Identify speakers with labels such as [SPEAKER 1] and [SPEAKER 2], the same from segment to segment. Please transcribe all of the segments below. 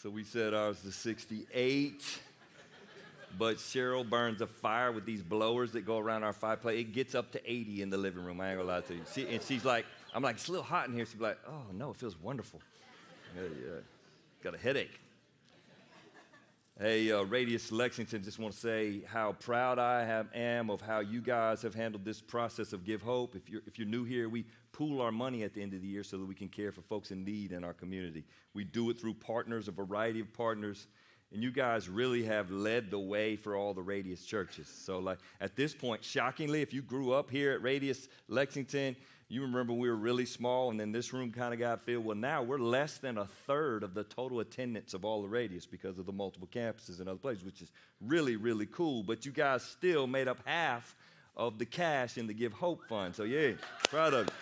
[SPEAKER 1] So we said ours is 68. But Cheryl burns a fire with these blowers that go around our fireplace. It gets up to 80 in the living room. I ain't gonna lie to you. And she's like, I'm like, it's a little hot in here. She's like, oh no, it feels wonderful. Yeah. Got a headache. Hey, Radius Lexington, just want to say how proud I am of how you guys have handled this process of Give Hope. If you're new here, we pool our money at the end of the year so that we can care for folks in need in our community. We do it through partners, a variety of partners. And you guys really have led the way for all the Radius churches. So like at this point, shockingly, if you grew up here at Radius Lexington, you remember we were really small and then this room kind of got filled. Well, now we're less than a third of the total attendance of all the Radius because of the multiple campuses and other places, which is really, really cool. But you guys still made up half of the cash in the Give Hope Fund. So yeah, proud of you.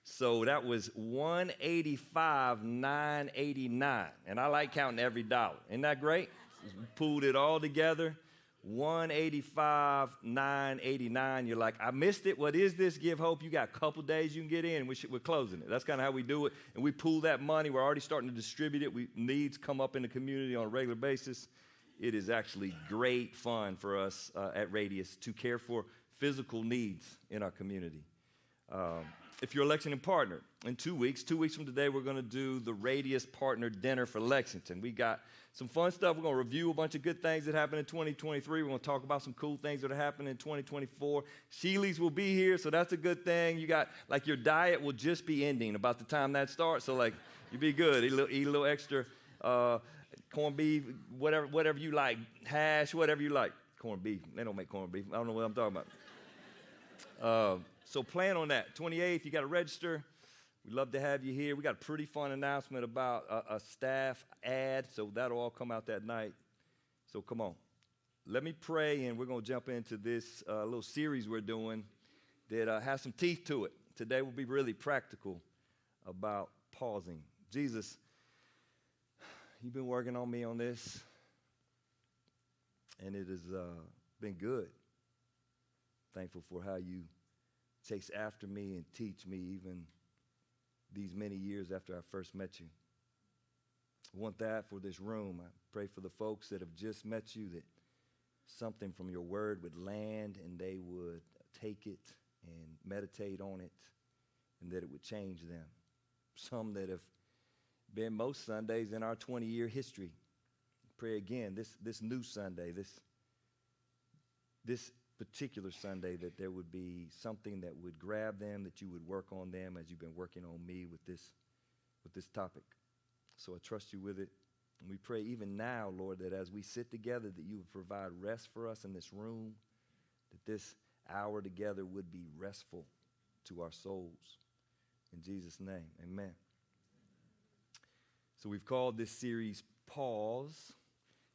[SPEAKER 1] So that was $185,989, and I like counting every dollar. Isn't that great? We pulled it all together, $185,989. You're like, I missed it. What is this? Give Hope. You got a couple days you can get in. We're closing it. That's kind of how we do it. And we pool that money. We're already starting to distribute it. Needs come up in the community on a regular basis. It is actually great fun for us at Radius to care for physical needs in our community. If you're a Lexington partner, in 2 weeks from today, we're going to do the Radius Partner Dinner for Lexington. We got some fun stuff. We're going to review a bunch of good things that happened in 2023. We're going to talk about some cool things that are happening in 2024. Sheely's will be here, so that's a good thing. You got, like, your diet will just be ending about the time that starts, so, like, you be good. Eat a little extra corned beef, whatever you like, hash, whatever you like. Corned beef. They don't make corned beef. I don't know what I'm talking about. So plan on that. 28th, you got to register. We'd love to have you here. We got a pretty fun announcement about a staff ad, so that'll all come out that night. So come on. Let me pray, and we're going to jump into this little series we're doing that has some teeth to it. Today will be really practical about pausing. Jesus, you've been working on me on this, and it has been good. Thankful for how you chase after me and teach me even these many years after I first met you. I want that for this room. I pray for the folks that have just met you, that something from your word would land and they would take it and meditate on it, and that it would change them. Some that have been most Sundays in our 20-year history. Pray again this new Sunday, this particular Sunday, that there would be something that would grab them, that you would work on them as you've been working on me with this topic. So I trust you with it. And we pray even now, Lord, that as we sit together, that you would provide rest for us in this room, that this hour together would be restful to our souls. In Jesus' name, amen. So we've called this series Pause.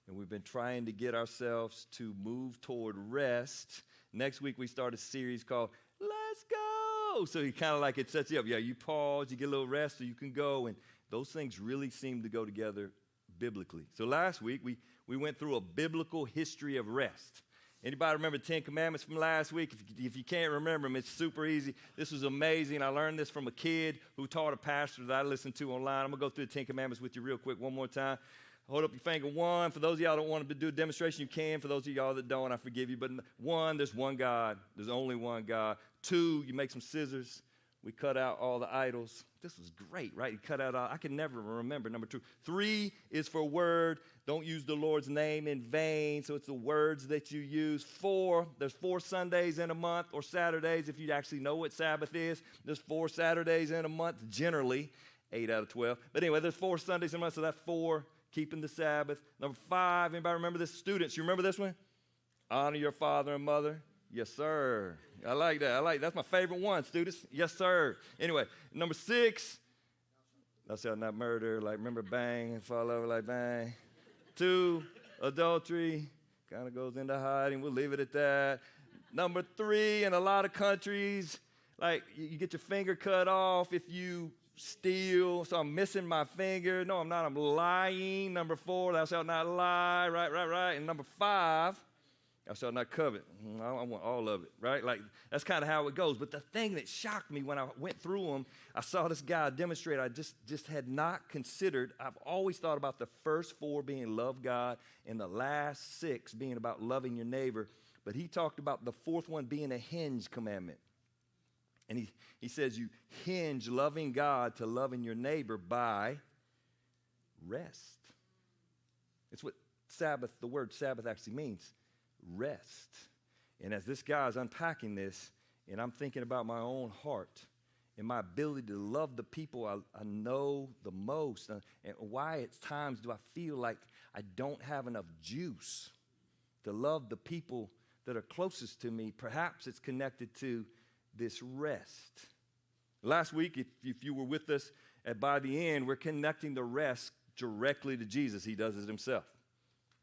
[SPEAKER 1] And we've been trying to get ourselves to move toward rest. Next week, we start a series called Let's Go. So you kind of like, it sets you up. Yeah, you pause, you get a little rest, so you can go. And those things really seem to go together biblically. So last week, we went through a biblical history of rest. Anybody remember 10 Commandments from last week? If you can't remember them, it's super easy. This was amazing. I learned this from a kid who taught a pastor that I listened to online. I'm going to go through the 10 Commandments with you real quick one more time. Hold up your finger. 1, for those of y'all that don't want to do a demonstration, you can. For those of y'all that don't, I forgive you. But 1, there's one God. There's only one God. 2, you make some scissors. We cut out all the idols. This was great, right? You cut out all, I can never remember. Number 2. 3 is for word. Don't use the Lord's name in vain. So it's the words that you use. 4, there's 4 Sundays in a month, or Saturdays if you actually know what Sabbath is. There's 4 Saturdays in a month, generally, 8 out of 12. But anyway, there's 4 Sundays in a month, so that's 4. Keeping the Sabbath. Number 5, anybody remember this? Students, you remember this one? Honor your father and mother. Yes, sir. I like that. That's my favorite one, students. Yes, sir. Anyway, number 6, thou shalt not murder. Like, remember, bang, and fall over like bang. 2, adultery. Kind of goes into hiding. We'll leave it at that. Number 3, in a lot of countries, like, you get your finger cut off if you steal, so I'm missing my finger. No, I'm not. I'm lying. Number 4, thou shalt not lie. Right. And number 5, I shall not covet. I want all of it, right? Like, that's kind of how it goes. But the thing that shocked me when I went through them, I saw this guy demonstrate. I just had not considered. I've always thought about the first 4 being love God and the last 6 being about loving your neighbor. But he talked about the 4th one being a hinge commandment. And he says you hinge loving God to loving your neighbor by rest. It's what Sabbath, the word Sabbath actually means. Rest. And as this guy is unpacking this, and I'm thinking about my own heart and my ability to love the people I know the most, and why at times do I feel like I don't have enough juice to love the people that are closest to me. Perhaps it's connected to this rest. Last week, if you were with us by the end, we're connecting the rest directly to Jesus. He does it himself.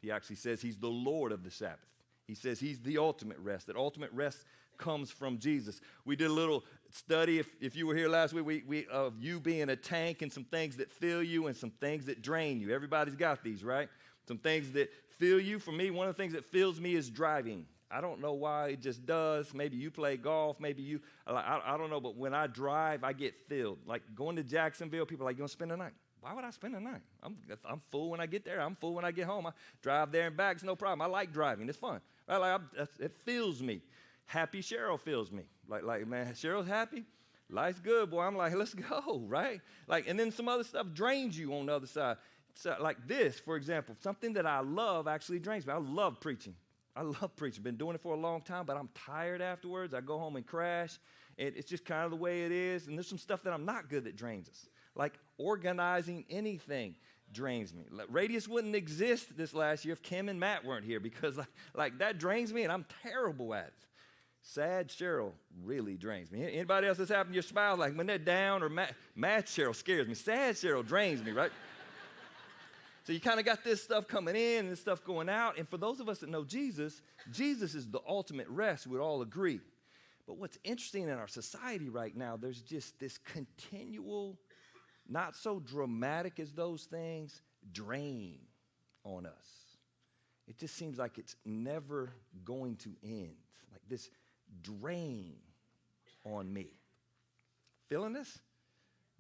[SPEAKER 1] He actually says he's the Lord of the Sabbath. He says he's the ultimate rest. That ultimate rest comes from Jesus. We did a little study, if you were here last week, of you being a tank and some things that fill you and some things that drain you. Everybody's got these, right? Some things that fill you. For me, one of the things that fills me is driving. I don't know why, it just does. Maybe you play golf. Maybe you, I don't know, but when I drive, I get filled. Like going to Jacksonville, people are like, you going to spend the night? Why would I spend the night? I'm full when I get there. I'm full when I get home. I drive there and back. It's no problem. I like driving. It's fun. Right? Like it fills me. Happy Cheryl fills me. Like, man, Cheryl's happy. Life's good, boy. I'm like, let's go, right? Like, and then some other stuff drains you on the other side. So, like this, for example, something that I love actually drains me. I love preaching. Been doing it for a long time, but I'm tired afterwards. I go home and crash. And it's just kind of the way it is. And there's some stuff that I'm not good that drains us. Like organizing anything drains me. Radius wouldn't exist this last year if Kim and Matt weren't here, because like that drains me and I'm terrible at it. Sad Cheryl really drains me. Anybody else that's happened to your spouse, like when they're down, or mad Cheryl scares me. Sad Cheryl drains me, right? So you kind of got this stuff coming in and this stuff going out. And for those of us that know Jesus, Jesus is the ultimate rest, we'd all agree. But what's interesting in our society right now, there's just this continual, not so dramatic as those things, drain on us. It just seems like it's never going to end. Like this drain on me. Feeling this?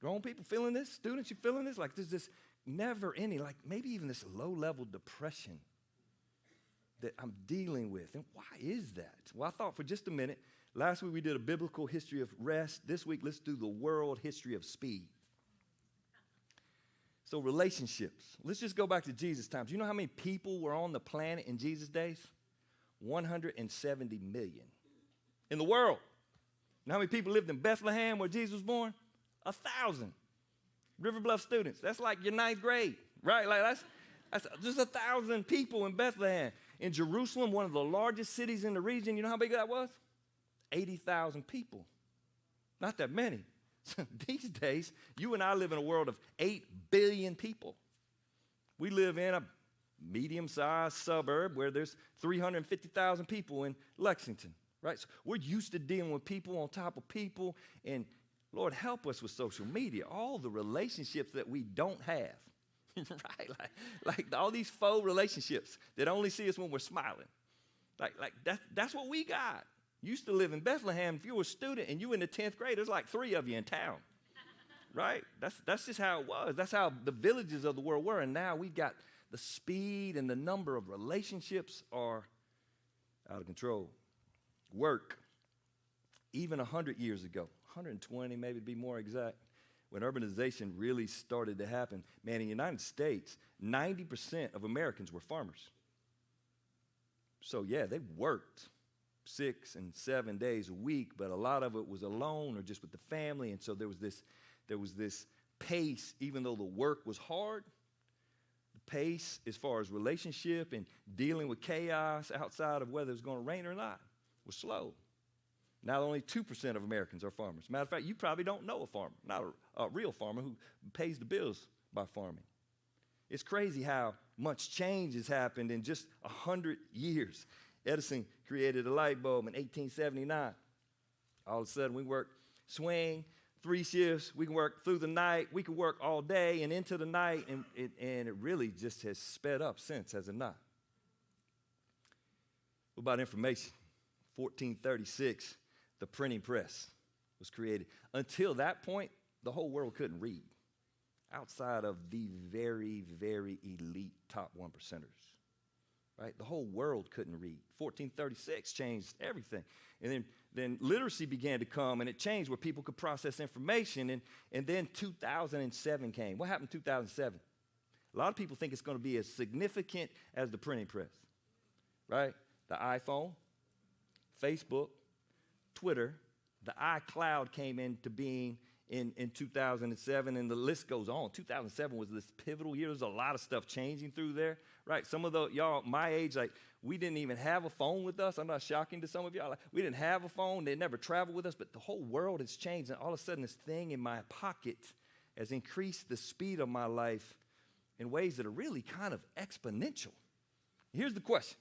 [SPEAKER 1] Grown people feeling this? Students, you feeling this? Like there's this never ending, like maybe even this low-level depression that I'm dealing with. And why is that? Well, I thought for just a minute, last week we did a biblical history of rest. This week, let's do the world history of speed. So relationships. Let's just go back to Jesus' times. You know how many people were on the planet in Jesus' days? 170 million. In the world. You know how many people lived in Bethlehem where Jesus was born? 1,000. River Bluff students, that's like your 9th grade, right? Like that's just 1,000 people in Bethlehem. In Jerusalem, one of the largest cities in the region, you know how big that was? 80,000 people. Not that many. These days, you and I live in a world of 8 billion people. We live in a medium-sized suburb where there's 350,000 people in Lexington, right? So we're used to dealing with people on top of people, and Lord, help us with social media, all the relationships that we don't have, right? Like all these faux relationships that only see us when we're smiling. Like that's what we got. Used to live in Bethlehem, if you were a student and you were in the 10th grade, there's like 3 of you in town, right? That's just how it was. That's how the villages of the world were. And now we've got the speed and the number of relationships are out of control. Work, even 100 years ago, 120 maybe to be more exact, when urbanization really started to happen, man, in the United States, 90% of Americans were farmers. So yeah, they worked 6 and 7 days a week, but a lot of it was alone or just with the family. And so there was this pace, even though the work was hard, the pace as far as relationship and dealing with chaos outside of whether it was going to rain or not was slow. Now only 2% of Americans are farmers. Matter of fact, you probably don't know a farmer, not a real farmer who pays the bills by farming. It's crazy how much change has happened in just 100 years. Edison created a light bulb in 1879. All of a sudden, we work swing, 3 shifts. We can work through the night. We can work all day and into the night, and it really just has sped up since, has it not? What about information? 1436, the printing press was created. Until that point, the whole world couldn't read, outside of the very, very elite top 1%ers, right? The whole world couldn't read. 1436 changed everything. And then literacy began to come, and it changed where people could process information. And then 2007 came. What happened in 2007? A lot of people think it's going to be as significant as the printing press, right? The iPhone, Facebook, Twitter, the iCloud came into being in 2007, and the list goes on. 2007 was this pivotal year. There's a lot of stuff changing through there, right? Some of y'all my age, like, we didn't even have a phone with us. I'm not shocking to some of y'all. Like, we didn't have a phone. They never traveled with us, but the whole world has changed, and all of a sudden this thing in my pocket has increased the speed of my life in ways that are really kind of exponential. Here's the question.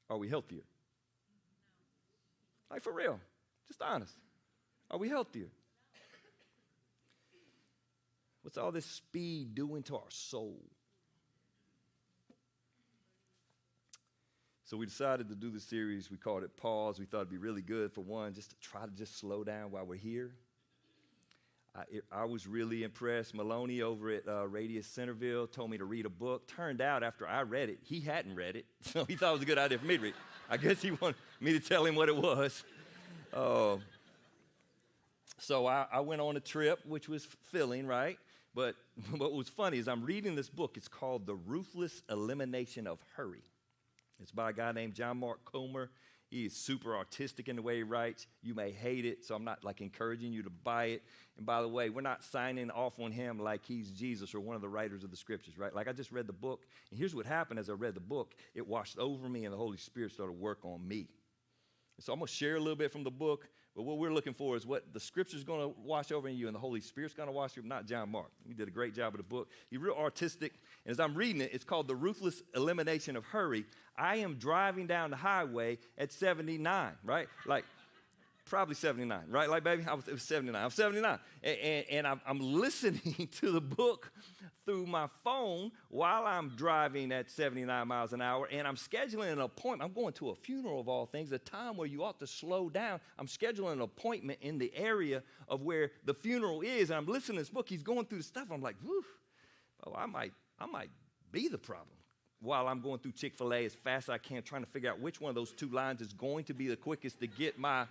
[SPEAKER 1] Are we healthier? Like, for real, just honest. Are we healthier? What's all this speed doing to our soul? So we decided to do the series. We called it Pause. We thought it'd be really good, for one, just to try to just slow down while we're here. I was really impressed. Maloney over at Radius Centerville told me to read a book. Turned out after I read it, he hadn't read it, so he thought it was a good idea for me to read. I guess he wanted me to tell him what it was. So I went on a trip, which was filling, right? But what was funny is I'm reading this book. It's called The Ruthless Elimination of Hurry. It's by a guy named John Mark Comer. He is super artistic in the way he writes. You may hate it, so I'm not like encouraging you to buy it. And by the way, we're not signing off on him like he's Jesus or one of the writers of the scriptures, right? Like, I just read the book, and here's what happened as I read the book. It washed over me, and the Holy Spirit started to work on me. So I'm going to share a little bit from the book, but what we're looking for is what the Scripture's going to wash over in you, and the Holy Spirit's going to wash you, not John Mark. He did a great job with the book. He's real artistic, and as I'm reading it, it's called The Ruthless Elimination of Hurry. I am driving down the highway at 79, right? Like, probably 79, right? Like, baby, it was 79. I'm 79, and I'm listening to the book through my phone while I'm driving at 79 miles an hour, and I'm scheduling an appointment. I'm going to a funeral of all things, a time where you ought to slow down. I'm scheduling an appointment in the area of where the funeral is, and I'm listening to this book. He's going through the stuff. I'm like, whew, I might be the problem. While I'm going through Chick-fil-A as fast as I can, trying to figure out which one of those two lines is going to be the quickest to get my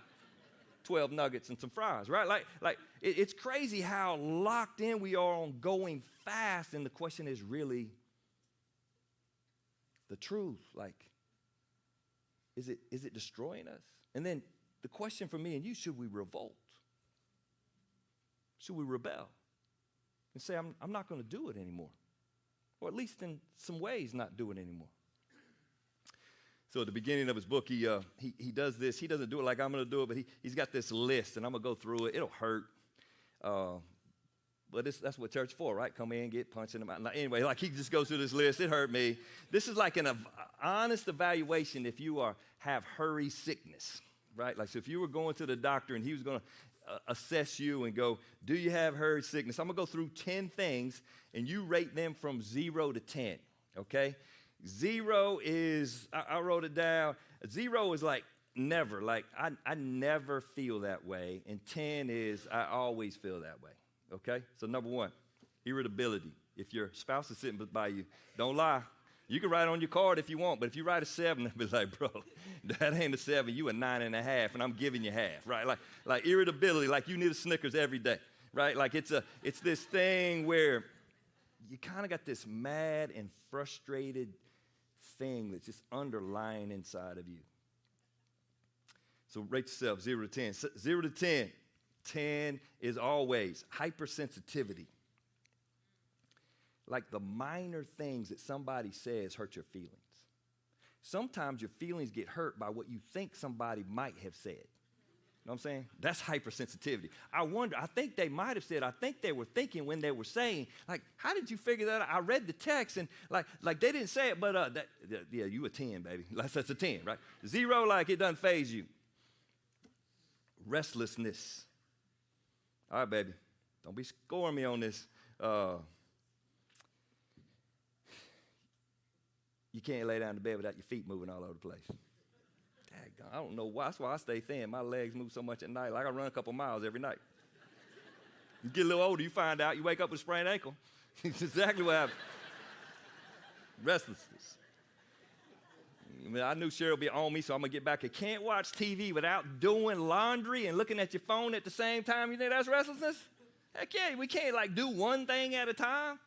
[SPEAKER 1] 12 nuggets and some fries, right? Like it's crazy how locked in we are on going fast, and the question is really the truth. Like, is it destroying us? And then the question for me and you, should we revolt? Should we rebel and say, I'm not going to do it anymore? Or at least in some ways not do it anymore. So at the beginning of his book, he does this. He doesn't do it like I'm going to do it, but he's got this list, and I'm going to go through it. It'll hurt. But that's what church is for, right? Come in, get punched in the mouth. Anyway, like, he just goes through this list. It hurt me. This is like an honest evaluation if you have hurry sickness, right? Like, so if you were going to the doctor and he was going to assess you and go, do you have hurry sickness? I'm going to go through 10 things, and you rate them from 0 to 10, okay? 0 is, I wrote it down, 0 is like never, like I never feel that way, and 10 is I always feel that way, okay? So number 1, irritability. If your spouse is sitting by you, don't lie. You can write on your card if you want, but if you write a 7, they'll be like, bro, that ain't a 7, you a 9.5, and I'm giving you half, right? Like irritability, like you need a Snickers every day, right? Like it's this thing where you kind of got this mad and frustrated thing that's just underlying inside of you. So rate yourself 0 to 10. 0 to 10. 10 is always hypersensitivity. Like the minor things that somebody says hurt your feelings. Sometimes your feelings get hurt by what you think somebody might have said. You know what I'm saying? That's hypersensitivity. I think they might have said, I think they were thinking when they were saying, like, how did you figure that out? I read the text, and like they didn't say it, but yeah, you a 10, baby. That's a 10, right? 0, like it doesn't faze you. Restlessness. All right, baby, don't be scoring me on this. You can't lay down in bed without your feet moving all over the place. I don't know why. That's why I stay thin. My legs move so much at night. Like I run a couple miles every night. You get a little older, you find out, you wake up with a sprained ankle. It's exactly what happened. Restlessness. I mean, I knew Cheryl would be on me, so I'm going to get back. You can't watch TV without doing laundry and looking at your phone at the same time. You think that's restlessness? Heck yeah, we can't like do one thing at a time.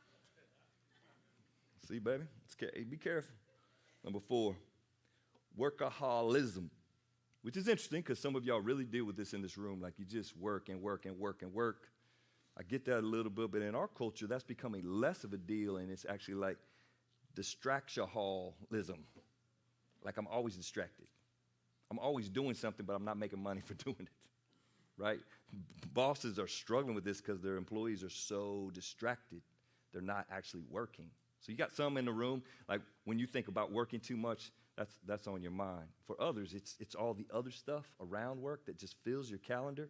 [SPEAKER 1] See, baby, be careful. Number 4, workaholism, which is interesting because some of y'all really deal with this in this room. Like you just work and work and work and work. I get that a little bit, but in our culture, that's becoming less of a deal, and it's actually like distractionholism. Like I'm always distracted. I'm always doing something, but I'm not making money for doing it, right? Bosses are struggling with this because their employees are so distracted. They're not actually working. So you got some in the room, like when you think about working too much, that's on your mind. For others, it's all the other stuff around work that just fills your calendar.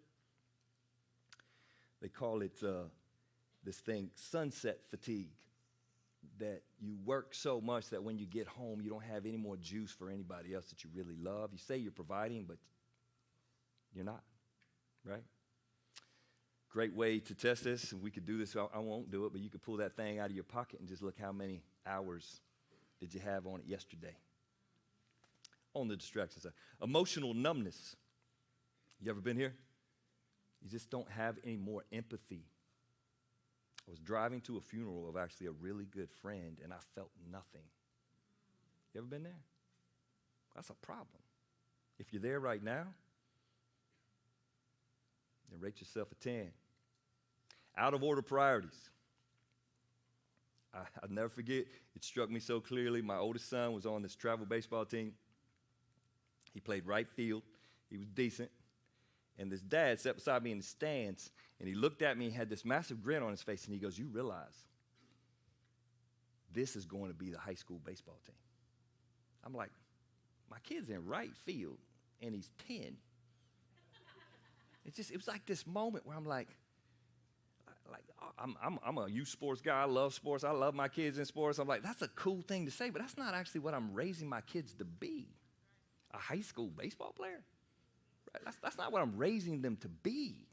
[SPEAKER 1] They call it this thing, sunset fatigue, that you work so much that when you get home, you don't have any more juice for anybody else that you really love. You say you're providing, but you're not, right? Great way to test this, and we could do this, I won't do it, but you could pull that thing out of your pocket and just look how many hours did you have on it yesterday. On the distraction side. Emotional numbness. You ever been here? You just don't have any more empathy. I was driving to a funeral of actually a really good friend, and I felt nothing. You ever been there? That's a problem. If you're there right now, then rate yourself a 10. Out of order priorities. I'll never forget, it struck me so clearly. My oldest son was on this travel baseball team. He played right field. He was decent. And this dad sat beside me in the stands, and he looked at me and had this massive grin on his face, and he goes, "You realize this is going to be the high school baseball team." I'm like, my kid's in right field, and he's 10. It was like this moment where I'm like, I'm a youth sports guy. I love sports. I love my kids in sports. I'm like, that's a cool thing to say, but that's not actually what I'm raising my kids to be. A high school baseball player? Right? That's not what I'm raising them to be.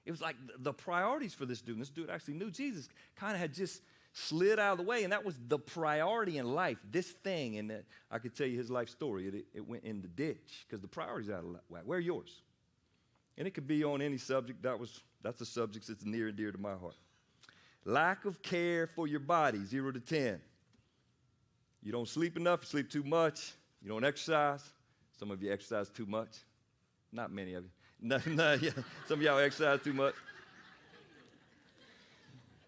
[SPEAKER 1] It was like the priorities for this dude. And this dude actually knew Jesus, kind of had just slid out of the way, and that was the priority in life, this thing. And I could tell you his life story. It went in the ditch because the priorities out of whack. Where are yours? And it could be on any subject. That's a subject that's near and dear to my heart. Lack of care for your body, 0 to 10. You don't sleep enough, you sleep too much, you don't exercise. Some of you exercise too much. Not many of you. No, yeah. Some of y'all exercise too much.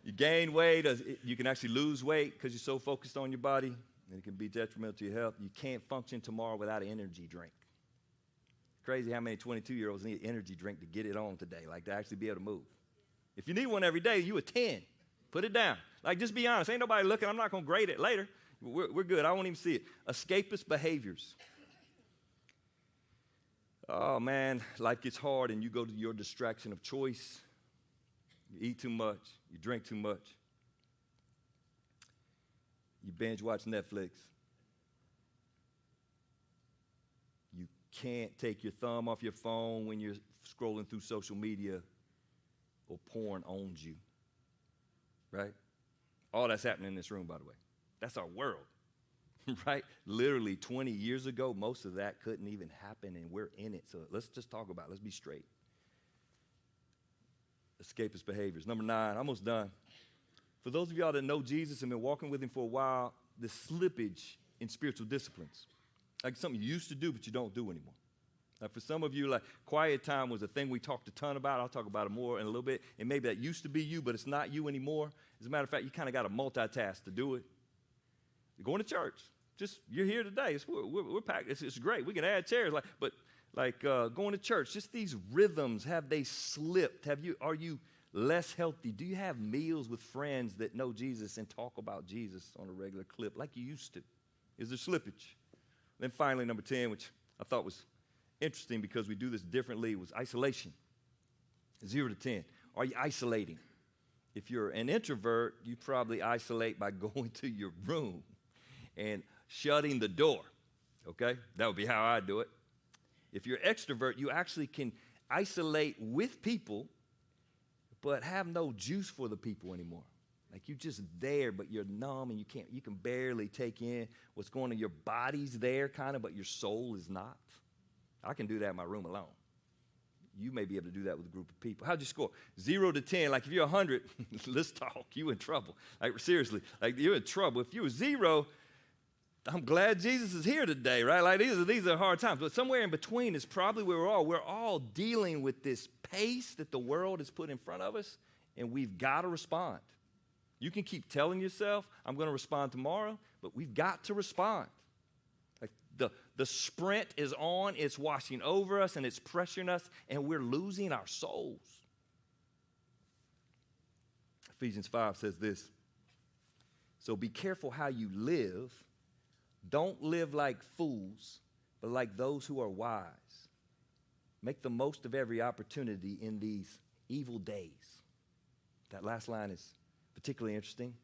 [SPEAKER 1] You gain weight, you can actually lose weight because you're so focused on your body, and it can be detrimental to your health. You can't function tomorrow without an energy drink. Crazy how many 22-year-olds need an energy drink to get it on today, like to actually be able to move. If you need one every day, you a 10. Put it down. Like, just be honest. Ain't nobody looking. I'm not going to grade it later. We're good. I won't even see it. Escapist behaviors. Oh, man, life gets hard, and you go to your distraction of choice. You eat too much. You drink too much. You binge watch Netflix. You can't take your thumb off your phone when you're scrolling through social media, or porn owns you, right? All that's happening in this room, by the way. That's our world, right? Literally 20 years ago, most of that couldn't even happen, and we're in it. So let's just talk about it. Let's be straight. Escapist behaviors. Number 9, almost done. For those of y'all that know Jesus and been walking with him for a while, the slippage in spiritual disciplines. Like something you used to do, but you don't do anymore. Like for some of you, like quiet time was a thing we talked a ton about. I'll talk about it more in a little bit. And maybe that used to be you, but it's not you anymore. As a matter of fact, you kind of got to multitask to do it. You're going to church. Just, you're here today. We're packed. It's great. We can add chairs. Going to church, just these rhythms, have they slipped? Are you less healthy? Do you have meals with friends that know Jesus and talk about Jesus on a regular clip like you used to? Is there slippage? Then finally, number 10, which I thought was interesting because we do this differently, was isolation. 0 to 10. Are you isolating? If you're an introvert, you probably isolate by going to your room and shutting the door, okay? That would be how I do it. If you're extrovert, you actually can isolate with people, but have no juice for the people anymore. Like you're just there, but you're numb and you can barely take in what's going on. Your body's there kind of, but your soul is not. I can do that in my room alone. You may be able to do that with a group of people. How'd you score? 0 to 10. Like if you're 100, let's talk. You in trouble. Like seriously, like you're in trouble. If you were 0, I'm glad Jesus is here today, right? Like these are hard times. But somewhere in between is probably where we're all. We're all dealing with this pace that the world has put in front of us, and we've got to respond. You can keep telling yourself, I'm going to respond tomorrow, but we've got to respond. Like the sprint is on, it's washing over us, and it's pressuring us, and we're losing our souls. Ephesians 5 says this, so be careful how you live. Don't live like fools, but like those who are wise. Make the most of every opportunity in these evil days. That last line is particularly interesting.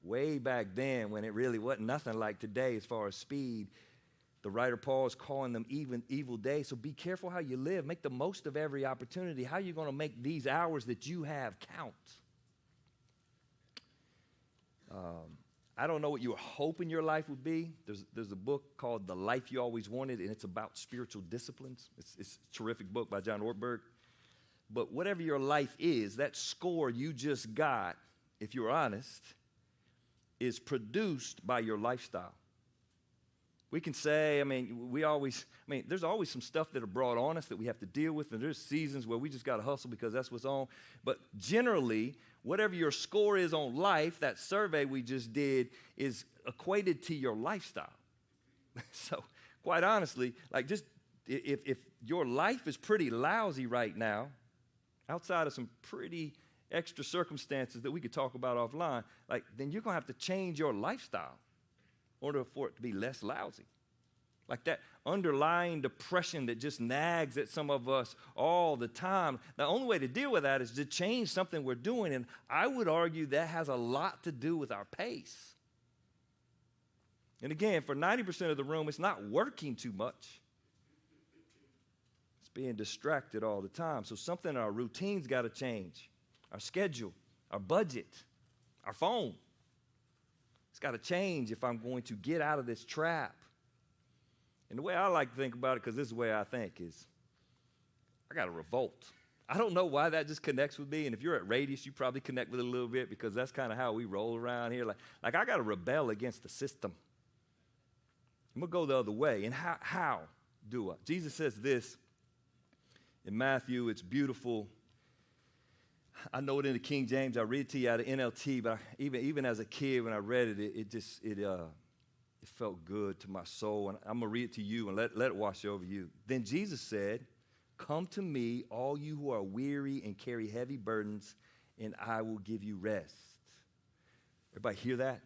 [SPEAKER 1] Way back then, when it really wasn't nothing like today as far as speed, the writer Paul is calling them even evil days. So be careful how you live. Make the most of every opportunity. How are you going to make these hours that you have count? I don't know what you were hoping your life would be. There's a book called The Life You Always Wanted, and it's about spiritual disciplines. It's a terrific book by John Ortberg. But whatever your life is, that score you just got, if you're honest, is produced by your lifestyle. We can say, there's always some stuff that are brought on us that we have to deal with, and there's seasons where we just got to hustle because that's what's on. But generally, whatever your score is on life, that survey we just did is equated to your lifestyle. So, quite honestly, like just if your life is pretty lousy right now, outside of some pretty extra circumstances that we could talk about offline, like then you're going to have to change your lifestyle in order for it to be less lousy. Like that underlying depression that just nags at some of us all the time. The only way to deal with that is to change something we're doing, and I would argue that has a lot to do with our pace. And again, for 90% of the room, it's not working too much. It's being distracted all the time. So something in our routines got to change. Our schedule, our budget, our phone. It's got to change if I'm going to get out of this trap. And the way I like to think about it, because this is the way I think, is I got to revolt. I don't know why that just connects with me. And if you're at Radius, you probably connect with it a little bit because that's kind of how we roll around here. Like I got to rebel against the system. I'm going to go the other way. And how do I? Jesus says this in Matthew. It's beautiful. I know it in the King James. I read it to you out of NLT, but even as a kid when I read it, it felt good to my soul. And I'm going to read it to you and let it wash over you. Then Jesus said, come to me, all you who are weary and carry heavy burdens, and I will give you rest. Everybody hear that?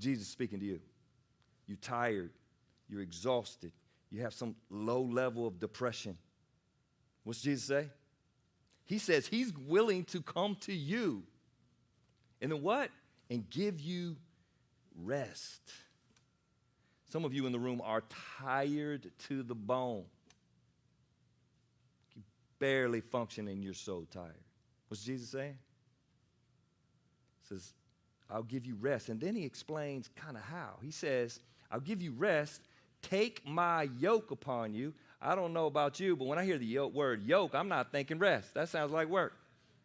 [SPEAKER 1] Jesus speaking to you. You're tired. You're exhausted. You have some low level of depression. What's Jesus say? He says he's willing to come to you. And then what? And give you rest. Some of you in the room are tired to the bone. You barely functioning, you're so tired. What's Jesus saying? He says, I'll give you rest. And then he explains kind of how. He says, I'll give you rest. Take my yoke upon you. I don't know about you, but when I hear the word yoke, I'm not thinking rest. That sounds like work.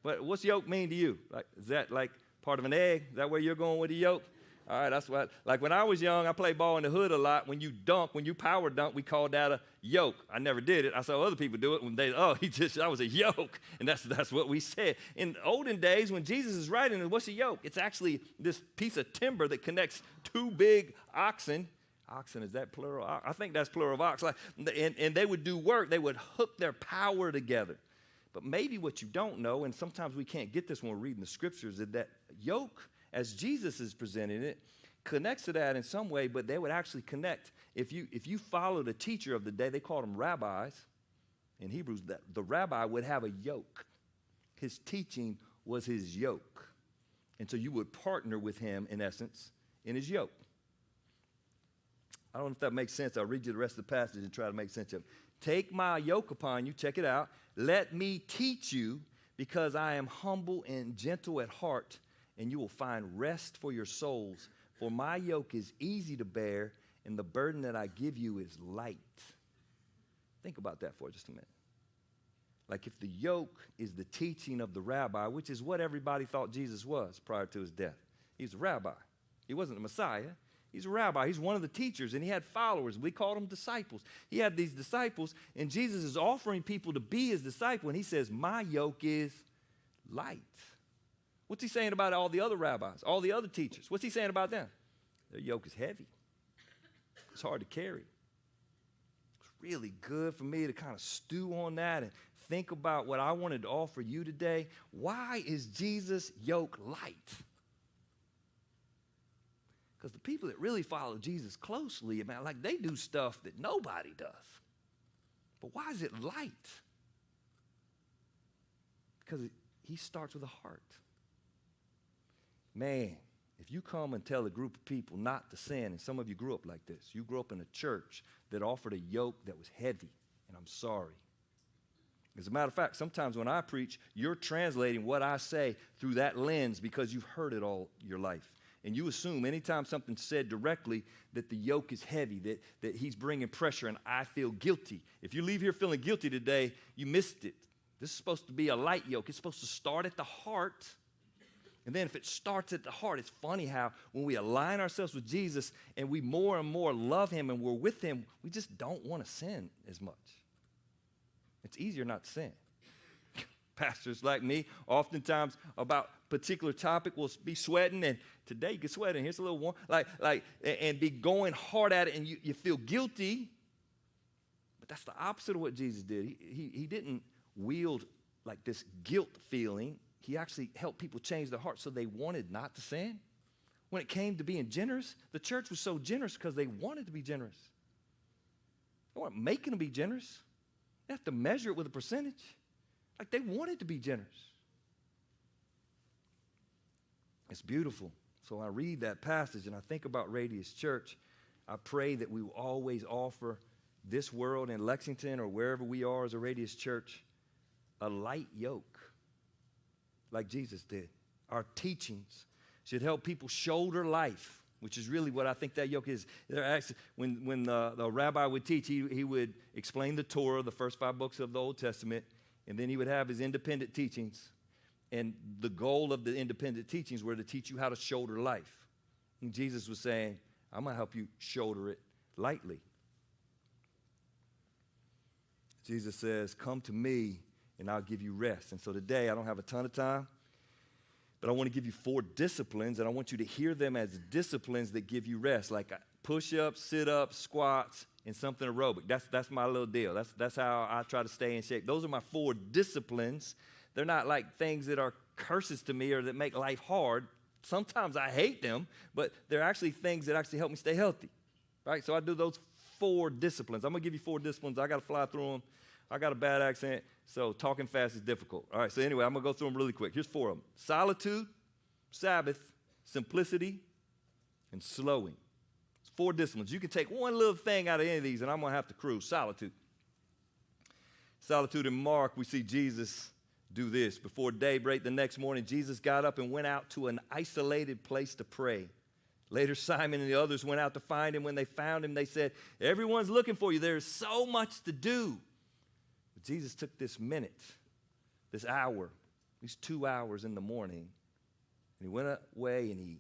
[SPEAKER 1] But what's yoke mean to you? Like, is that like part of an egg? Is that where you're going with the yoke? All right, that's what, like when I was young, I played ball in the hood a lot. When you power dunk, we called that a yoke. I never did it. I saw other people do it when that was a yoke. And that's what we said. In olden days, when Jesus is writing, what's a yoke? It's actually this piece of timber that connects two big oxen. Oxen, is that plural? I think that's plural of ox. And they would do work. They would hook their power together. But maybe what you don't know, and sometimes we can't get this when we're reading the scriptures, is that yoke, as Jesus is presenting it, connects to that in some way, but they would actually connect. If you followed a teacher of the day, they called them rabbis. In Hebrews, the rabbi would have a yoke. His teaching was his yoke. And so you would partner with him, in essence, in his yoke. I don't know if that makes sense. I'll read you the rest of the passage and try to make sense of it. Take my yoke upon you. Check it out. Let me teach you, because I am humble and gentle at heart, and you will find rest for your souls. For my yoke is easy to bear, and the burden that I give you is light. Think about that for just a minute. Like if the yoke is the teaching of the rabbi, which is what everybody thought Jesus was prior to his death. He's a rabbi. He wasn't the Messiah. He's a rabbi. He's one of the teachers, and he had followers. We called them disciples. He had these disciples, and Jesus is offering people to be his disciple, and he says, my yoke is light. What's he saying about all the other rabbis, all the other teachers? What's he saying about them? Their yoke is heavy. It's hard to carry. It's really good for me to kind of stew on that and think about what I wanted to offer you today. Why is Jesus' yoke light? Because the people that really follow Jesus closely, man, like they do stuff that nobody does. But why is it light? Because he starts with a heart. Man, if you come and tell a group of people not to sin, and some of you grew up like this, you grew up in a church that offered a yoke that was heavy, and I'm sorry. As a matter of fact, sometimes when I preach, you're translating what I say through that lens because you've heard it all your life. And you assume anytime something's said directly that the yoke is heavy, that he's bringing pressure and I feel guilty. If you leave here feeling guilty today, you missed it. This is supposed to be a light yoke. It's supposed to start at the heart. And then if it starts at the heart, it's funny how when we align ourselves with Jesus and we more and more love him and we're with him, we just don't want to sin as much. It's easier not to sin. Pastors like me, oftentimes about particular topic will be sweating, and today you can sweat, and here's a little warm, and be going hard at it, and you feel guilty. But that's the opposite of what Jesus did. He didn't wield like this guilt feeling. He actually helped people change their hearts so they wanted not to sin. When it came to being generous, the church was so generous because they wanted to be generous. They weren't making them be generous. They have to measure it with a percentage. Like they wanted to be generous. It's beautiful. So I read that passage and I think about Radius Church. I pray that we will always offer this world in Lexington or wherever we are as a Radius Church a light yoke like Jesus did. Our teachings should help people shoulder life, which is really what I think that yoke is. Actually, when the rabbi would teach, he would explain the Torah, the first 5 books of the Old Testament, and then he would have his independent teachings. And the goal of the independent teachings were to teach you how to shoulder life. And Jesus was saying, I'm going to help you shoulder it lightly. Jesus says, come to me and I'll give you rest. And so today, I don't have a ton of time, but I want to give you 4 disciplines, and I want you to hear them as disciplines that give you rest, like push-ups, sit-ups, squats, and something aerobic. That's my little deal. That's how I try to stay in shape. Those are my 4 disciplines. They're not like things that are curses to me or that make life hard. Sometimes I hate them, but they're actually things that actually help me stay healthy, right? So I do those 4 disciplines. I'm going to give you 4 disciplines. I got to fly through them. I got a bad accent, so talking fast is difficult. All right, so anyway, I'm going to go through them really quick. Here's 4 of them. Solitude, Sabbath, simplicity, and slowing. It's 4 disciplines. You can take one little thing out of any of these, and I'm going to have to cruise. Solitude. Solitude in Mark, we see Jesus do this. Before daybreak the next morning, Jesus got up and went out to an isolated place to pray. Later, Simon and the others went out to find him. When they found him, they said, everyone's looking for you. There's so much to do. But Jesus took this minute, this hour, these 2 hours in the morning, and he went away and he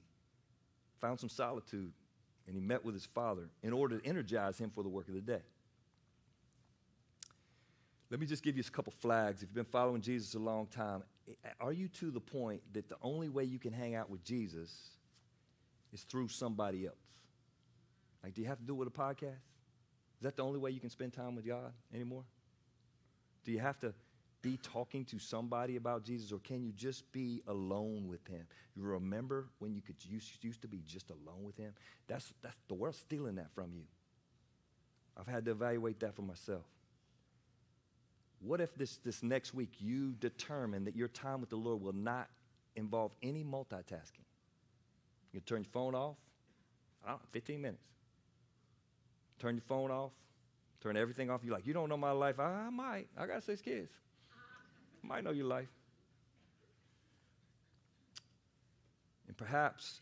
[SPEAKER 1] found some solitude, and he met with his Father in order to energize him for the work of the day. Let me just give you a couple flags. If you've been following Jesus a long time, are you to the point that the only way you can hang out with Jesus is through somebody else? Like, do you have to do it with a podcast? Is that the only way you can spend time with God anymore? Do you have to be talking to somebody about Jesus, or can you just be alone with him? You remember when you used to be just alone with him? That's the world's stealing that from you. I've had to evaluate that for myself. What if this next week you determine that your time with the Lord will not involve any multitasking? You turn your phone off, 15 minutes. Turn your phone off. Turn everything off. You're like, you don't know my life. I might. I got 6 kids. I might know your life. And perhaps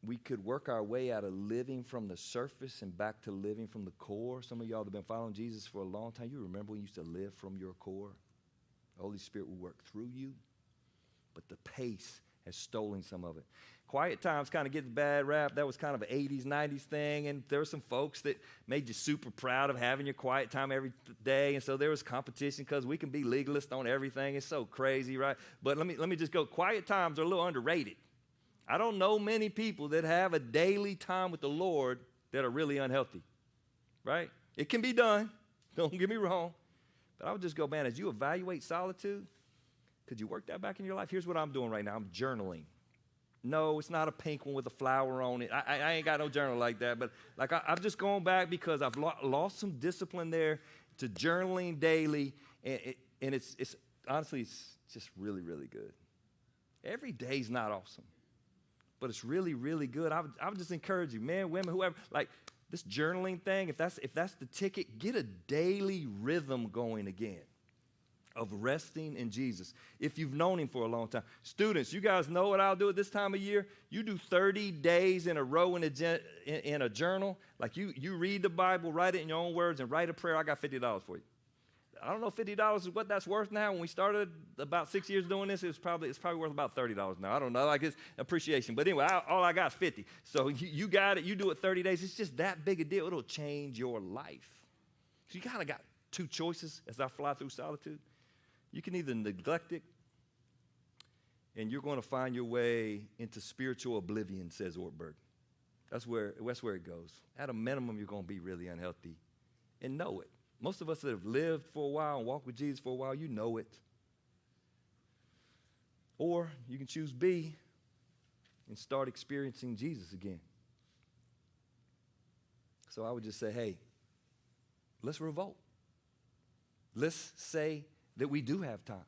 [SPEAKER 1] we could work our way out of living from the surface and back to living from the core. Some of y'all that have been following Jesus for a long time, you remember when you used to live from your core? The Holy Spirit will work through you, but the pace has stolen some of it. Quiet times kind of gets bad rap. That was kind of an 80s, 90s thing, and there were some folks that made you super proud of having your quiet time every day, and so there was competition because we can be legalist on everything. It's so crazy, right? But let me just go. Quiet times are a little underrated. I don't know many people that have a daily time with the Lord that are really unhealthy, right? It can be done. Don't get me wrong. But I would just go, man, as you evaluate solitude, could you work that back in your life? Here's what I'm doing right now. I'm journaling. No, it's not a pink one with a flower on it. I ain't got no journal like that. But like I'm just going back because I've lost some discipline there to journaling daily. And it's honestly, it's just really, really good. Every day's not awesome, but it's really, really good. I would just encourage you, men, women, whoever, like this journaling thing, if that's the ticket, get a daily rhythm going again of resting in Jesus, if you've known him for a long time. Students, you guys know what I'll do at this time of year? You do 30 days in a row in a journal. Like you read the Bible, write it in your own words, and write a prayer. I got $50 for you. I don't know if $50 is what that's worth now. When we started about 6 years doing this, it's probably worth about $30 now. I don't know, like it's appreciation. But anyway, all I got is 50. So you got it. You do it 30 days. It's just that big a deal. It'll change your life. So you kind of got 2 choices as I fly through solitude. You can either neglect it, and you're going to find your way into spiritual oblivion, says Ortberg. That's where it goes. At a minimum, you're going to be really unhealthy and know it. Most of us that have lived for a while and walked with Jesus for a while, you know it. Or you can choose B and start experiencing Jesus again. So I would just say, hey, let's revolt. Let's say that we do have time.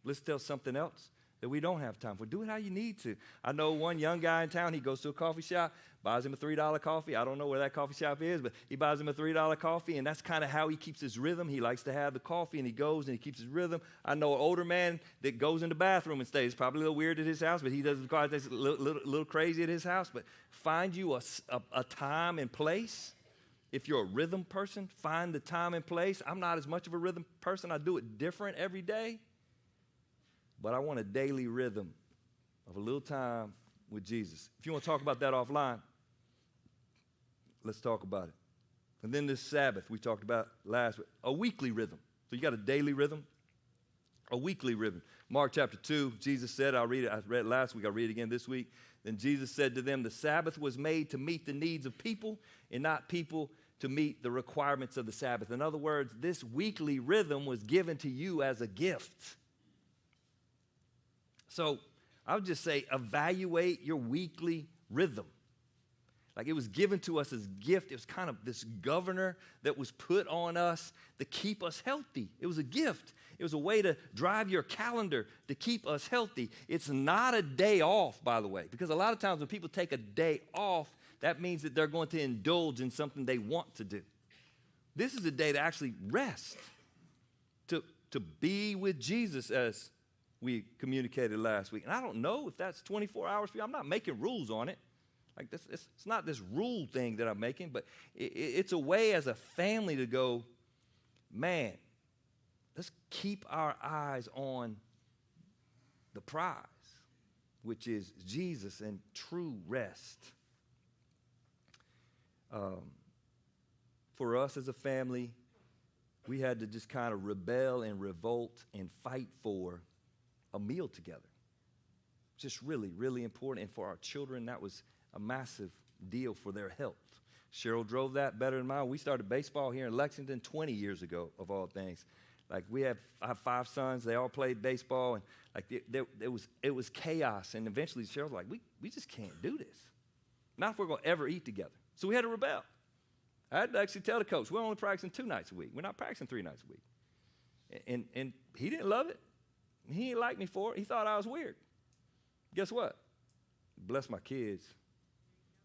[SPEAKER 1] Let's tell something else that we don't have time for. Do it how you need to. I know one young guy in town, he goes to a coffee shop, buys him a $3 coffee. I don't know where that coffee shop is, but he buys him a $3 coffee, and that's kind of how he keeps his rhythm. He likes to have the coffee, and he goes and he keeps his rhythm. I know an older man that goes in the bathroom and stays. Probably a little weird at his house, but he does it's a little crazy at his house. But find you a time and place. If you're a rhythm person, find the time and place. I'm not as much of a rhythm person. I do it different every day. But I want a daily rhythm of a little time with Jesus. If you want to talk about that offline, let's talk about it. And then this Sabbath we talked about last week, a weekly rhythm. So you got a daily rhythm, a weekly rhythm. Mark chapter 2, Jesus said, I'll read it. I read it last week. I'll read it again this week. Then Jesus said to them, the Sabbath was made to meet the needs of people and not people to meet the requirements of the Sabbath. In other words, this weekly rhythm was given to you as a gift. So I would just say evaluate your weekly rhythm. Like it was given to us as a gift. It was kind of this governor that was put on us to keep us healthy. It was a gift. It was a way to drive your calendar to keep us healthy. It's not a day off, by the way, because a lot of times when people take a day off, that means that they're going to indulge in something they want to do. This is a day to actually rest, to be with Jesus as we communicated last week. And I don't know if that's 24 hours for you. I'm not making rules on it. Like this, it's not this rule thing that I'm making, but it's a way as a family to go, man, let's keep our eyes on the prize, which is Jesus and true rest. For us as a family, we had to just kind of rebel and revolt and fight for a meal together. Just really, really important. And for our children, that was a massive deal for their health. Cheryl drove that better than mine. We started baseball here in Lexington 20 years ago, of all things. Like I have 5 sons. They all played baseball, and like it was chaos. And eventually, Cheryl was like, we just can't do this. Not if we're going to ever eat together. So we had to rebel. I had to actually tell the coach, we're only practicing 2 nights a week. We're not practicing 3 nights a week. And he didn't love it. He didn't like me for it. He thought I was weird. Guess what? Bless my kids.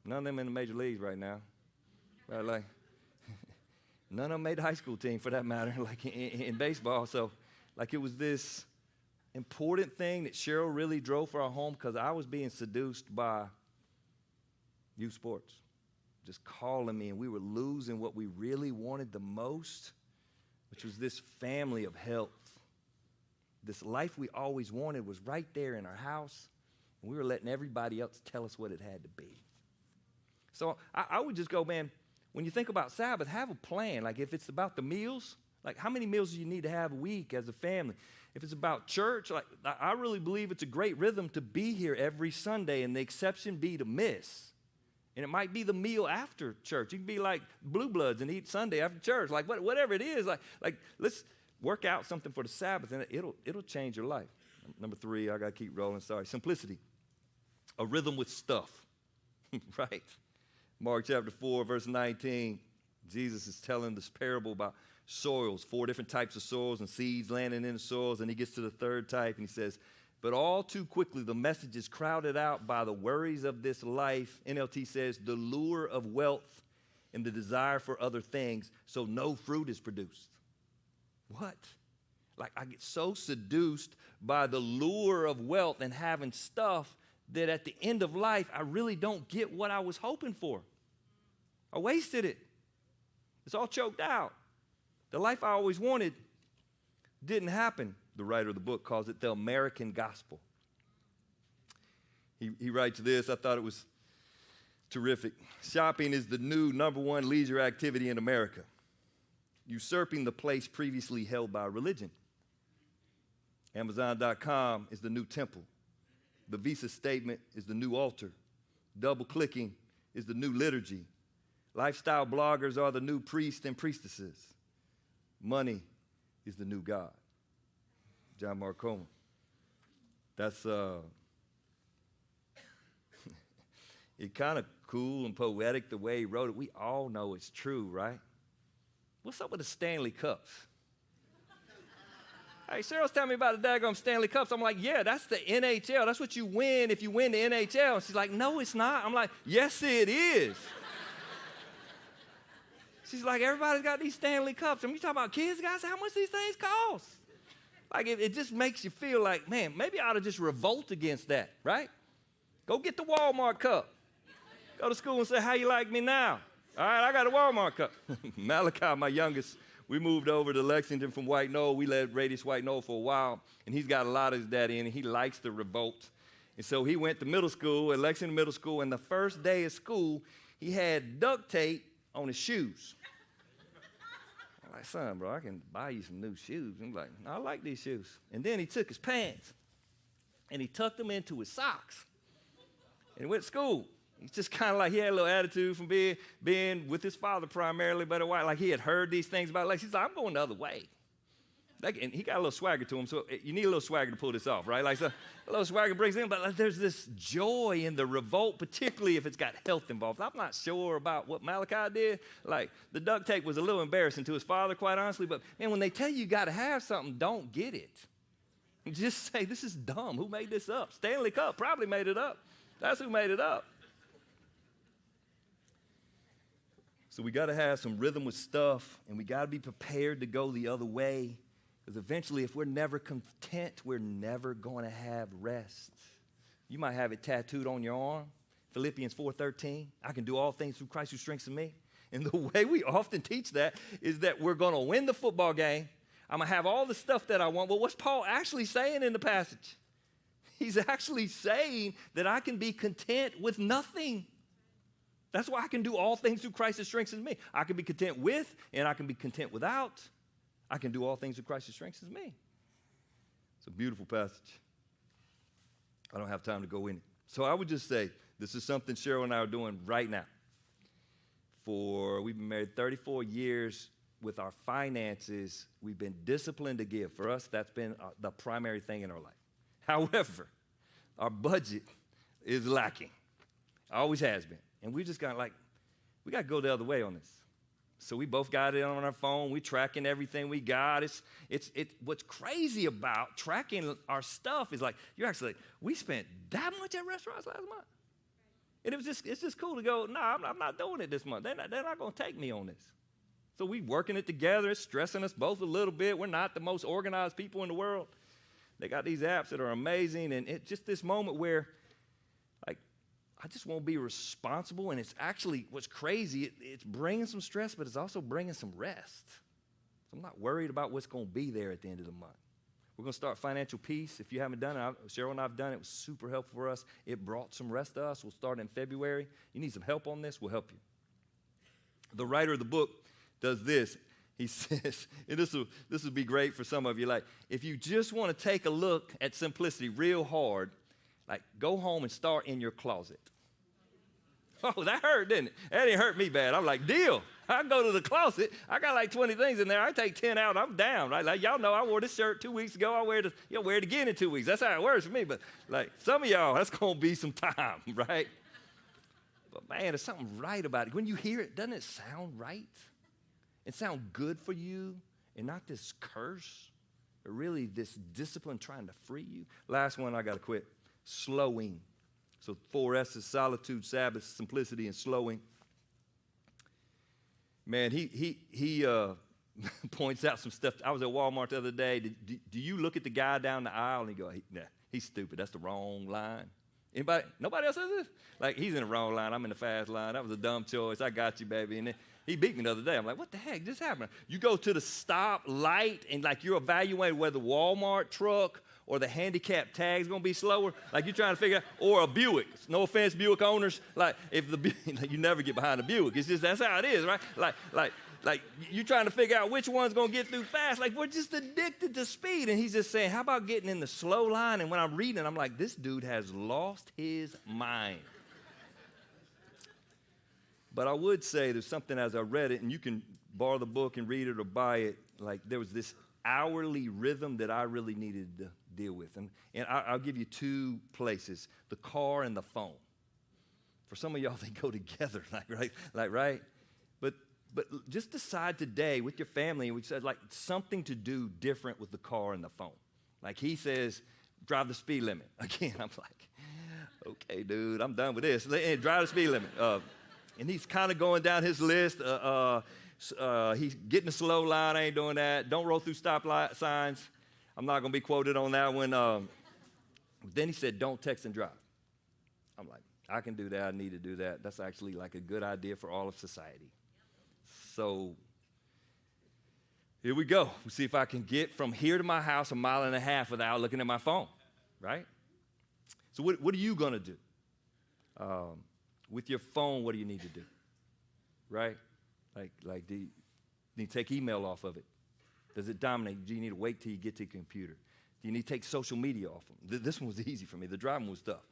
[SPEAKER 1] None of them in the major leagues right now. Right? Like, none of them made the high school team for that matter, like in baseball. So, like, it was this important thing that Cheryl really drove for our home because I was being seduced by youth sports. Just calling me, and we were losing what we really wanted the most, which was this family of health. This life we always wanted was right there in our house, and we were letting everybody else tell us what it had to be. So I would just go, man, when you think about Sabbath, have a plan. Like if it's about the meals, like how many meals do you need to have a week as a family? If it's about church, like I really believe it's a great rhythm to be here every Sunday, and the exception be to miss. And it might be the meal after church. You can be like Blue Bloods and eat Sunday after church. Like whatever it is, like let's work out something for the Sabbath, and it'll change your life. Number 3, I got to keep rolling. Sorry. Simplicity. A rhythm with stuff, right? Mark chapter 4, verse 19, Jesus is telling this parable about soils, 4 different types of soils and seeds landing in the soils, and he gets to the 3rd type, and he says, but all too quickly the message is crowded out by the worries of this life. NLT says, the lure of wealth and the desire for other things, so no fruit is produced. What? Like I get so seduced by the lure of wealth and having stuff that at the end of life, I really don't get what I was hoping for. I wasted it. It's all choked out. The life I always wanted didn't happen. The writer of the book calls it the American gospel. He writes this. I thought it was terrific. Shopping is the new #1 leisure activity in America, usurping the place previously held by religion. Amazon.com is the new temple. The Visa statement is the new altar. Double-clicking is the new liturgy. Lifestyle bloggers are the new priests and priestesses. Money is the new God. John Mark Coleman. That's it's kind of cool and poetic the way he wrote it. We all know it's true, right? What's up with the Stanley Cups? Hey, Cheryl's telling me about the daggone Stanley Cups. I'm like, yeah, that's the NHL. That's what you win if you win the NHL. And she's like, no, it's not. I'm like, yes, it is. She's like, everybody's got these Stanley Cups. And you talking about kids, guys, how much these things cost? Like, it just makes you feel like, man, maybe I ought to just revolt against that, right? Go get the Walmart cup. Go to school and say, how you like me now? All right, I got a Walmart cup. Malachi, my youngest, we moved over to Lexington from White Knoll. We led Radius White Knoll for a while, and he's got a lot of his daddy in, and he likes to revolt. And so he went to middle school, at Lexington Middle School, and the first day of school, he had duct tape on his shoes. I'm like, son, bro, I can buy you some new shoes. I'm like, I like these shoes. And then he took his pants, and he tucked them into his socks, and he went to school. He's just kind of like, he had a little attitude from being with his father primarily, but like he had heard these things about Lex. He's like, I'm going the other way. Like, and he got a little swagger to him, so you need a little swagger to pull this off, right? Like, so a little swagger brings in, but like, there's this joy in the revolt, particularly if it's got health involved. I'm not sure about what Malachi did. Like, the duct tape was a little embarrassing to his father, quite honestly, but man, when they tell you got to have something, don't get it. Just say, this is dumb. Who made this up? Stanley Cup probably made it up. That's who made it up. So we got to have some rhythm with stuff, and we got to be prepared to go the other way, because eventually if we're never content, we're never going to have rest. You might have it tattooed on your arm, Philippians 4:13. I can do all things through Christ who strengthens me. And the way we often teach that is that we're going to win the football game. I'm going to have all the stuff that I want. Well, what's Paul actually saying in the passage? He's actually saying that I can be content with nothing. That's why I can do all things through Christ that strengthens me. I can be content with, and I can be content without. I can do all things through Christ that strengthens me. It's a beautiful passage. I don't have time to go in it. So I would just say, this is something Cheryl and I are doing right now. We've been married 34 years. With our finances, we've been disciplined to give. For us, that's been the primary thing in our life. However, our budget is lacking. Always has been. And we just got we got to go the other way on this. So we both got it on our phone. We're tracking everything we got. What's crazy about tracking our stuff is like, we spent that much at restaurants last month. And it's just cool to go, no, I'm not doing it this month. They're not going to take me on this. So we working it together. It's stressing us both a little bit. We're not the most organized people in the world. They got these apps that are amazing. And it's just this moment where, like, I just want to be responsible. And it's actually, what's crazy, it's bringing some stress, but it's also bringing some rest. So I'm not worried about what's going to be there at the end of the month. We're going to start Financial Peace. If you haven't done it, Cheryl and I have done it. It was super helpful for us. It brought some rest to us. We'll start in February. You need some help on this? We'll help you. The writer of the book does this. He says, and this will be great for some of you, like, if you just want to take a look at simplicity real hard, like, go home and start in your closet. Oh, that hurt, didn't it? That didn't hurt me bad. I'm like, deal. I go to the closet. I got like 20 things in there. I take 10 out. I'm down. Right? Like, y'all know I wore this shirt 2 weeks ago. I wear it again in 2 weeks. That's how it works for me. But like some of y'all, that's going to be some time, right? But man, there's something right about it. When you hear it, doesn't it sound right? It sounds good for you and not this curse, but really this discipline trying to free you. Last one, I got to quit. Slowing. So 4 S's: solitude, Sabbath, simplicity, and slowing. Man, he points out some stuff. I was at Walmart the other day. Do you look at the guy down the aisle and you go, nah, he's stupid. That's the wrong line. Anybody? Nobody else says this? Like, he's in the wrong line. I'm in the fast line. That was a dumb choice. I got you, baby. And then he beat me the other day. I'm like, what the heck just happened? You go to the stop light and like you're evaluating whether the Walmart truck or the handicap tag's gonna be slower. Like you're trying to figure out, or a Buick. No offense, Buick owners. Like if you never get behind a Buick. It's just that's how it is, right? Like you're trying to figure out which one's gonna get through fast. Like we're just addicted to speed. And he's just saying, how about getting in the slow line? And when I'm reading, I'm like, this dude has lost his mind. But I would say there's something as I read it, and you can borrow the book and read it or buy it, like there was this hourly rhythm that I really needed to deal with. And I'll give you 2 places, the car and the phone. For some of y'all, they go together, right? But just decide today with your family, we said like something to do different with the car and the phone. Like he says, drive the speed limit. Again, I'm like, okay, dude, I'm done with this. Drive the speed limit. And he's kind of going down his list. He's getting the slow line. I ain't doing that. Don't roll through stop signs. I'm not going to be quoted on that one. Then he said, don't text and drive. I'm like, I can do that. I need to do that. That's actually like a good idea for all of society. So here we go. We'll see if I can get from here to my house 1.5 miles without looking at my phone, right? So what are you going to do? With your phone, what do you need to do? Right? Like do you need to take email off of it? Does it dominate? Do you need to wait till you get to your computer? Do you need to take social media off them? This one was easy for me. The driving was tough.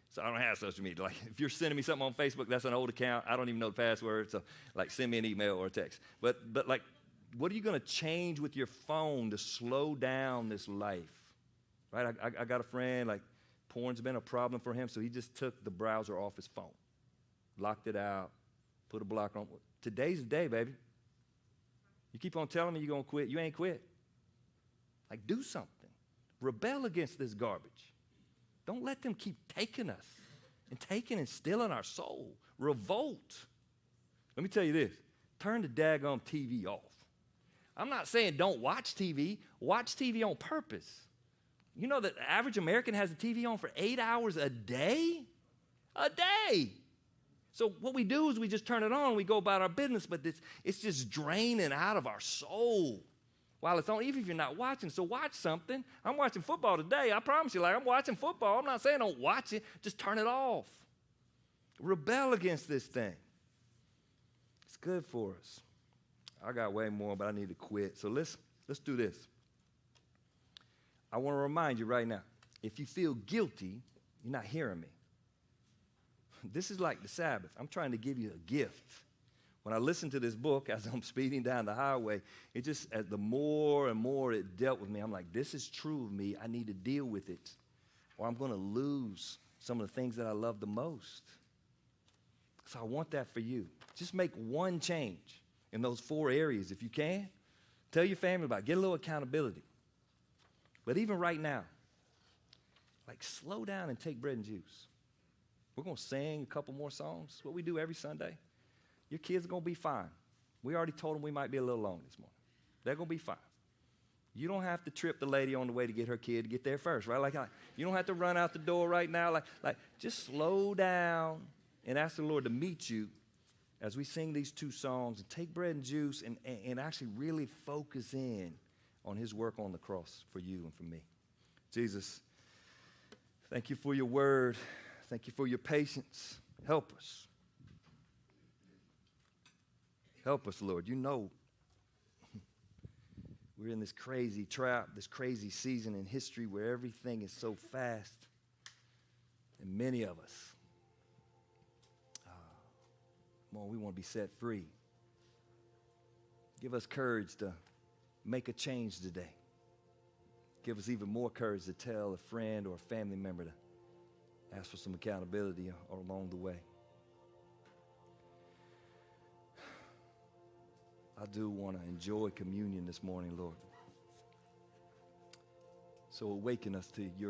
[SPEAKER 1] So I don't have social media. Like if you're sending me something on Facebook, that's an old account. I don't even know the password. So like send me an email or a text. But like, what are you going to change with your phone to slow down this life? Right? I got a friend, like porn's been a problem for him, so he just took the browser off his phone, locked it out, put a block on. Today's the day, baby. You keep on telling me you're going to quit. You ain't quit. Like, do something. Rebel against this garbage. Don't let them keep taking us and stealing our soul. Revolt. Let me tell you this. Turn the daggone TV off. I'm not saying don't watch TV. Watch TV on purpose. You know that the average American has the TV on for 8 hours a day? A day. So what we do is we just turn it on, we go about our business, but it's just draining out of our soul while it's on, even if you're not watching. So watch something. I'm watching football today. I promise you, like I'm watching football. I'm not saying don't watch it. Just turn it off. Rebel against this thing. It's good for us. I got way more, but I need to quit. So let's do this. I want to remind you right now, if you feel guilty, you're not hearing me. This is like the Sabbath. I'm trying to give you a gift. When I listened to this book as I'm speeding down the highway, it just, as the more and more it dealt with me, I'm like, this is true of me. I need to deal with it, or I'm going to lose some of the things that I love the most. So I want that for you. Just make one change in those 4 areas if you can. Tell your family about it. Get a little accountability. But even right now, like slow down and take bread and juice. We're going to sing a couple more songs. That's what we do every Sunday. Your kids are going to be fine. We already told them we might be a little long this morning. They're going to be fine. You don't have to trip the lady on the way to get her kid to get there first, right? Like you don't have to run out the door right now. Like just slow down and ask the Lord to meet you as we sing these two songs, and take bread and juice and actually really focus in on his work on the cross for you and for me. Jesus, thank you for your word. Thank you for your patience. Help us. Help us, Lord. You know we're in this crazy trap, this crazy season in history where everything is so fast. And many of us, we want to be set free. Give us courage to make a change today. Give us even more courage to tell a friend or a family member to ask for some accountability along the way. I do want to enjoy communion this morning, Lord. So awaken us to your